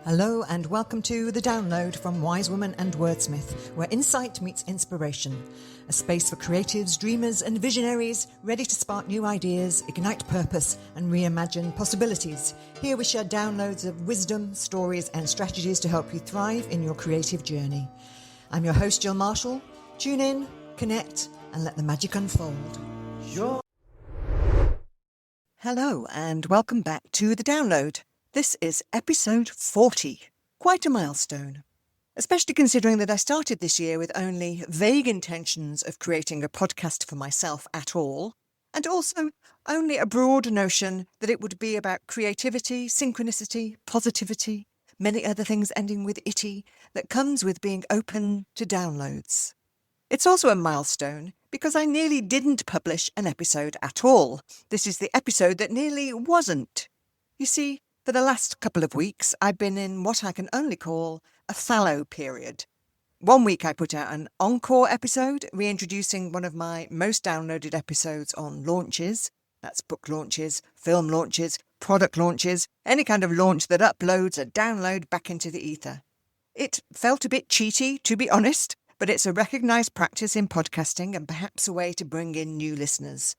Hello and welcome to The Download from Wise Woman and Wordsmith, where insight meets inspiration. A space for creatives, dreamers and visionaries ready to spark new ideas, ignite purpose and reimagine possibilities. Here we share downloads of wisdom, stories and strategies to help you thrive in your creative journey. I'm your host, Jill Marshall. Tune in, connect and let the magic unfold. Hello and welcome back to The Download. This is episode 40, quite a milestone, especially considering that I started this year with only vague intentions of creating a podcast for myself at all, and also only a broad notion that it would be about creativity, synchronicity, positivity, many other things ending with itty, that comes with being open to downloads. It's also a milestone because I nearly didn't publish an episode at all. This is the episode that nearly wasn't. You see, for the last couple of weeks, I've been in what I can only call a fallow period. One week I put out an encore episode, reintroducing one of my most downloaded episodes on launches. That's book launches, film launches, product launches, any kind of launch that uploads a download back into the ether. It felt a bit cheaty, to be honest, but it's a recognised practice in podcasting and perhaps a way to bring in new listeners.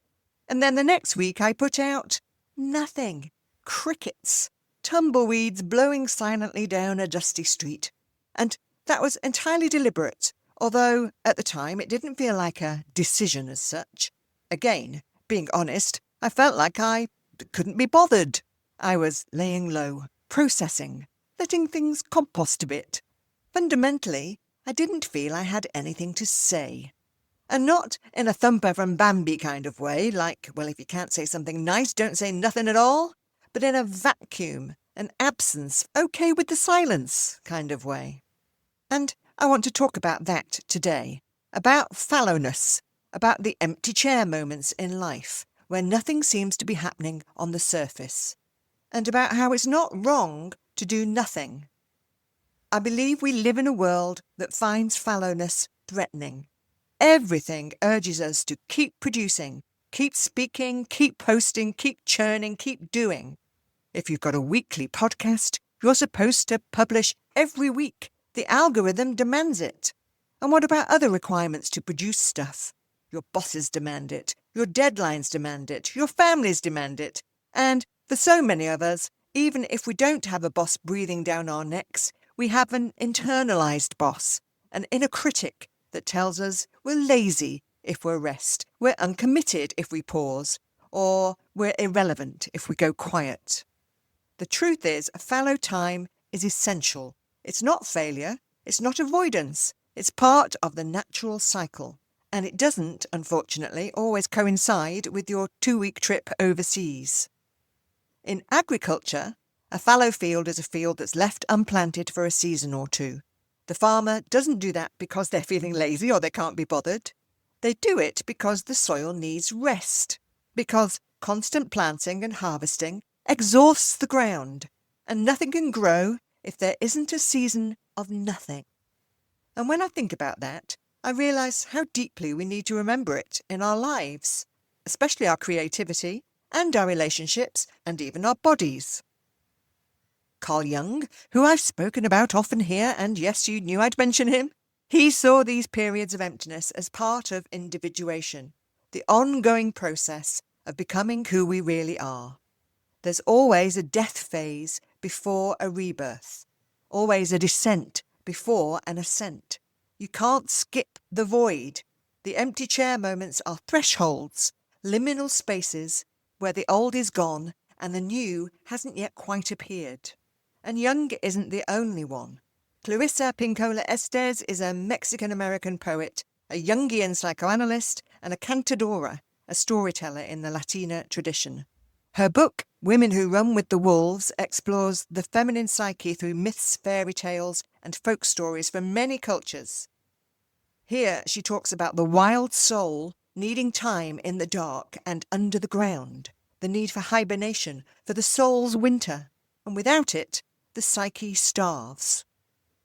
And then the next week I put out nothing. Crickets, tumbleweeds blowing silently down a dusty street. And that was entirely deliberate, although at the time it didn't feel like a decision as such. Again, being honest, I felt like I couldn't be bothered. I was laying low, processing, letting things compost a bit. Fundamentally, I didn't feel I had anything to say. And not in a thumper from Bambi kind of way, like, well, if you can't say something nice, don't say nothing at all. But in a vacuum, an absence, okay with the silence kind of way. And I want to talk about that today, about fallowness, about the empty chair moments in life, where nothing seems to be happening on the surface, and about how it's not wrong to do nothing. I believe we live in a world that finds fallowness threatening. Everything urges us to keep producing, keep speaking, keep posting, keep churning, keep doing. If you've got a weekly podcast, you're supposed to publish every week. The algorithm demands it. And what about other requirements to produce stuff? Your bosses demand it. Your deadlines demand it. Your families demand it. And for so many of us, even if we don't have a boss breathing down our necks, we have an internalised boss, an inner critic that tells us we're lazy if we rest, we're uncommitted if we pause, or we're irrelevant if we go quiet. The truth is, fallow time is essential. It's not failure, it's not avoidance, it's part of the natural cycle. And it doesn't, unfortunately, always coincide with your 2-week trip overseas. In agriculture, a fallow field is a field that's left unplanted for a season or two. The farmer doesn't do that because they're feeling lazy or they can't be bothered. They do it because the soil needs rest, because constant planting and harvesting exhausts the ground, and nothing can grow if there isn't a season of nothing. And when I think about that, I realise how deeply we need to remember it in our lives, especially our creativity and our relationships and even our bodies. Carl Jung, who I've spoken about often here, and yes, you knew I'd mention him, he saw these periods of emptiness as part of individuation, the ongoing process of becoming who we really are. There's always a death phase before a rebirth, always a descent before an ascent. You can't skip the void. The empty chair moments are thresholds, liminal spaces where the old is gone and the new hasn't yet quite appeared. And Jung isn't the only one. Clarissa Pinkola Estés is a Mexican-American poet, a Jungian psychoanalyst and a cantadora, a storyteller in the Latina tradition. Her book, Women Who Run with the Wolves, explores the feminine psyche through myths, fairy tales, and folk stories from many cultures. Here she talks about the wild soul needing time in the dark and under the ground, the need for hibernation, for the soul's winter, and without it, the psyche starves.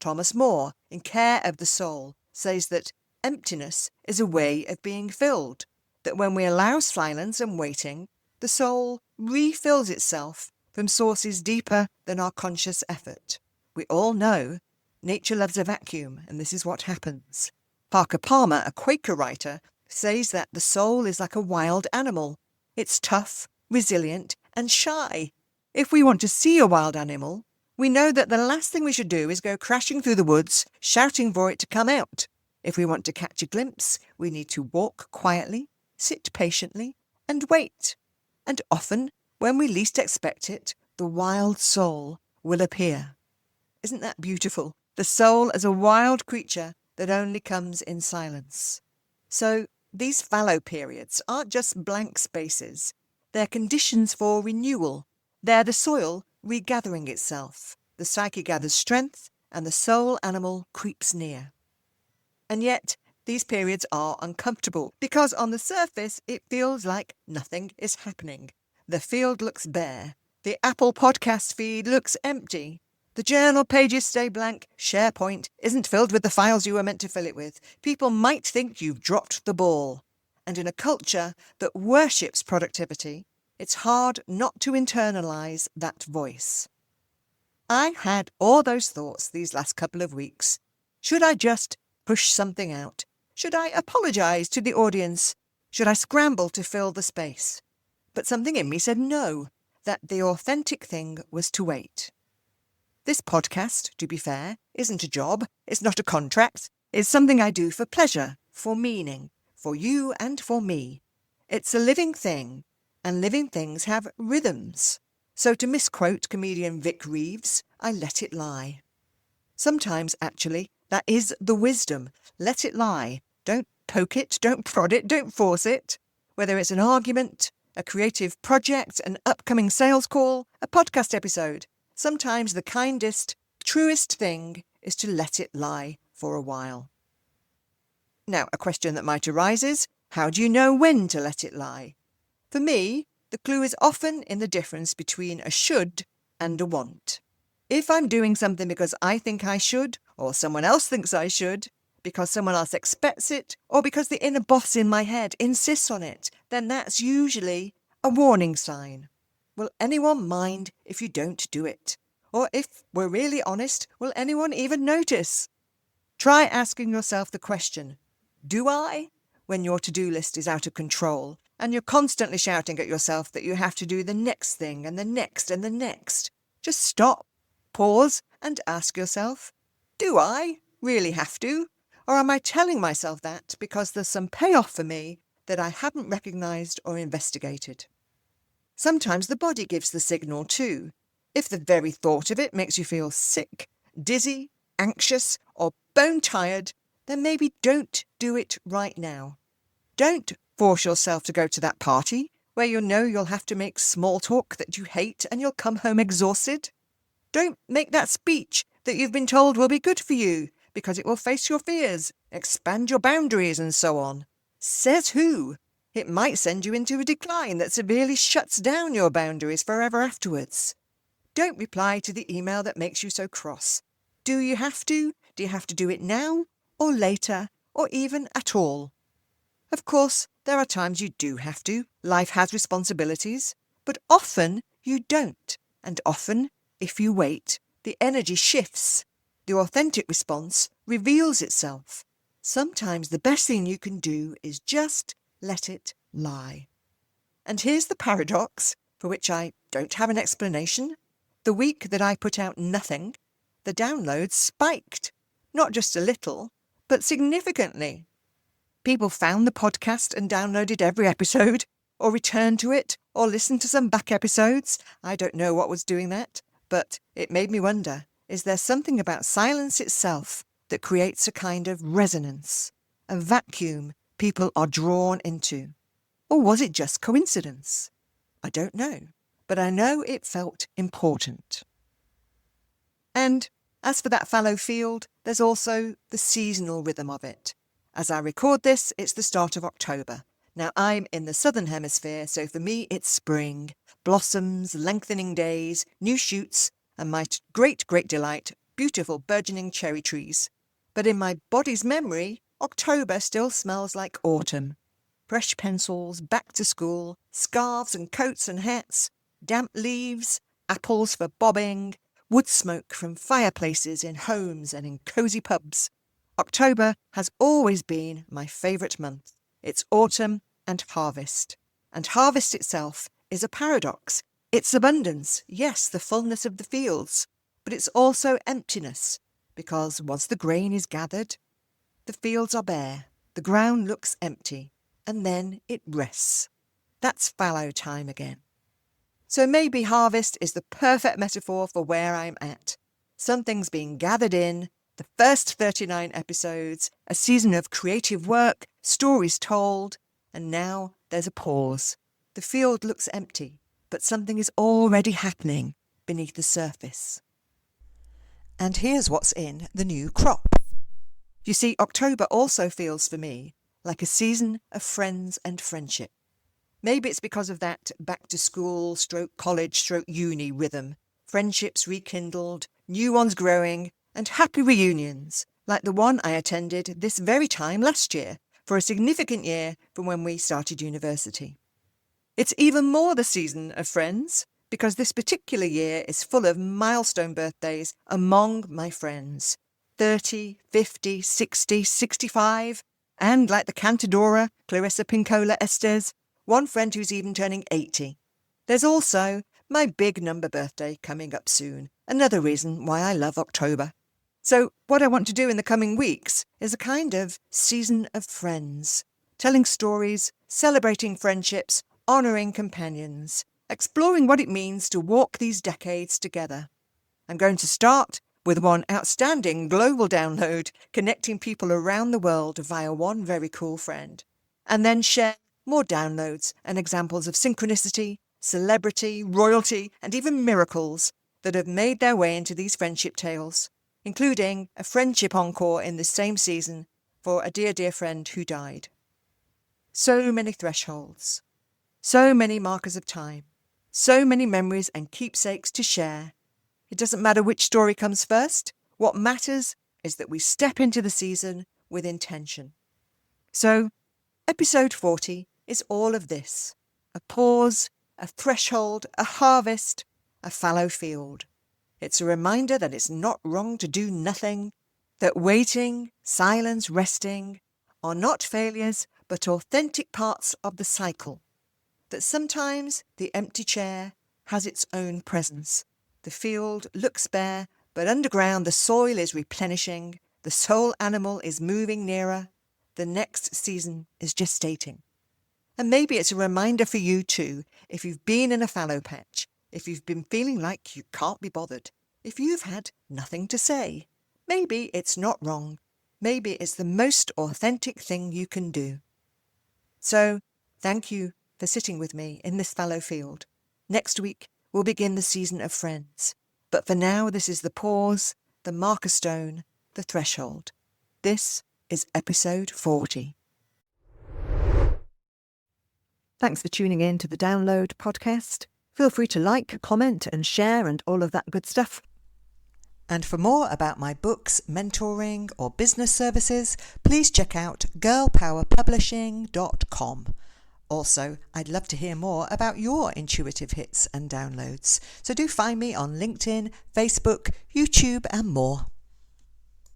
Thomas More, in Care of the Soul, says that emptiness is a way of being filled, that when we allow silence and waiting, the soul refills itself from sources deeper than our conscious effort. we all know nature loves a vacuum, and this is what happens. Parker Palmer, a Quaker writer, says that the soul is like a wild animal. It's tough, resilient, and shy. If we want to see a wild animal, we know that the last thing we should do is go crashing through the woods, shouting for it to come out. If we want to catch a glimpse, we need to walk quietly, sit patiently, and wait. And often, when we least expect it, the wild soul will appear. Isn't that beautiful? The soul as a wild creature that only comes in silence. So these fallow periods aren't just blank spaces. They're conditions for renewal. They're the soil regathering itself. The psyche gathers strength and the soul animal creeps near. And yet, these periods are uncomfortable because on the surface it feels like nothing is happening. The field looks bare. The Apple podcast feed looks empty. The journal pages stay blank. SharePoint isn't filled with the files you were meant to fill it with. People might think you've dropped the ball. And in a culture that worships productivity, it's hard not to internalise that voice. I had all those thoughts these last couple of weeks. Should I just push something out? Should I apologise to the audience? Should I scramble to fill the space? But something in me said no, that the authentic thing was to wait. This podcast, to be fair, isn't a job, it's not a contract, it's something I do for pleasure, for meaning, for you and for me. It's a living thing, and living things have rhythms. So to misquote comedian Vic Reeves, I let it lie. Sometimes, actually, that is the wisdom. Let it lie. Don't poke it, don't prod it, don't force it. Whether it's an argument, a creative project, an upcoming sales call, a podcast episode, sometimes the kindest, truest thing is to let it lie for a while. Now, a question that might arise is, how do you know when to let it lie? For me, the clue is often in the difference between a should and a want. If I'm doing something because I think I should, or someone else thinks I should, because someone else expects it, or because the inner boss in my head insists on it, then that's usually a warning sign. Will anyone mind if you don't do it? Or if we're really honest, will anyone even notice? Try asking yourself the question, do I? When your to-do list is out of control and you're constantly shouting at yourself that you have to do the next thing and the next and the next. Just stop, pause and ask yourself, do I really have to? Or am I telling myself that because there's some payoff for me that I haven't recognised or investigated? Sometimes the body gives the signal too. If the very thought of it makes you feel sick, dizzy, anxious, or bone-tired, then maybe don't do it right now. Don't force yourself to go to that party where you know you'll have to make small talk that you hate and you'll come home exhausted. Don't make that speech that you've been told will be good for you because it will face your fears, expand your boundaries, and so on. Says who? It might send you into a decline that severely shuts down your boundaries forever afterwards. Don't reply to the email that makes you so cross. Do you have to? Do you have to do it now, or later, or even at all? Of course, there are times you do have to. Life has responsibilities. But often you don't. And often, if you wait, the energy shifts. The authentic response reveals itself. Sometimes the best thing you can do is just let it lie. And here's the paradox, for which I don't have an explanation. The week that I put out nothing, the downloads spiked. Not just a little, but significantly. People found the podcast and downloaded every episode, or returned to it, or listened to some back episodes. I don't know what was doing that, but it made me wonder, is there something about silence itself that creates a kind of resonance, a vacuum people are drawn into? Or was it just coincidence? I don't know, but I know it felt important. And as for that fallow field, there's also the seasonal rhythm of it. As I record this, it's the start of October. Now, I'm in the southern hemisphere, so for me it's spring. Blossoms, lengthening days, new shoots, and my great delight, beautiful burgeoning cherry trees. But in my body's memory, October still smells like autumn. Fresh pencils, back to school, scarves and coats and hats, damp leaves, apples for bobbing, wood smoke from fireplaces in homes and in cosy pubs. October has always been my favourite month. It's autumn and harvest. And harvest itself is a paradox. It's abundance, yes, the fullness of the fields, but it's also emptiness, because once the grain is gathered, the fields are bare, the ground looks empty, and then it rests. That's fallow time again. So maybe harvest is the perfect metaphor for where I'm at. Something's being gathered in, the first 39 episodes, a season of creative work, stories told, and now there's a pause. The field looks empty, but something is already happening beneath the surface. And here's what's in the new crop. You see, October also feels for me like a season of friends and friendship. Maybe it's because of that back-to-school, college, uni rhythm. Friendships rekindled, new ones growing, and happy reunions, like the one I attended this very time last year, for a significant year from when we started university. It's even more the season of friends, because this particular year is full of milestone birthdays among my friends. 30, 50, 60, 65, and like the cantadora, Clarissa Pinkola Estés, one friend who's even turning 80. There's also my big number birthday coming up soon, another reason why I love October. So what I want to do in the coming weeks is a kind of season of friends, telling stories, celebrating friendships, honouring companions, exploring what it means to walk these decades together. I'm going to start with one outstanding global download connecting people around the world via one very cool friend, and then share more downloads and examples of synchronicity, celebrity, royalty, and even miracles that have made their way into these friendship tales, including a friendship encore in the same season for a dear, dear friend who died. So many thresholds. So many markers of time, so many memories and keepsakes to share. It doesn't matter which story comes first. What matters is that we step into the season with intention. So, episode 40 is all of this. A pause, a threshold, a harvest, a fallow field. It's a reminder that it's not wrong to do nothing, that waiting, silence, resting are not failures but authentic parts of the cycle. That sometimes the empty chair has its own presence. The field looks bare, but underground the soil is replenishing, the soul animal is moving nearer, the next season is gestating. And maybe it's a reminder for you too, if you've been in a fallow patch, if you've been feeling like you can't be bothered, if you've had nothing to say. Maybe it's not wrong. Maybe it's the most authentic thing you can do. So, thank you for sitting with me in this fallow field. Next week, we'll begin the season of friends. But for now, this is the pause, the marker stone, the threshold. This is episode 40. Thanks for tuning in to the Download podcast. Feel free to like, comment and share and all of that good stuff. And for more about my books, mentoring or business services, please check out girlpowerpublishing.com. Also, I'd love to hear more about your intuitive hits and downloads. So do find me on LinkedIn, Facebook, YouTube and more.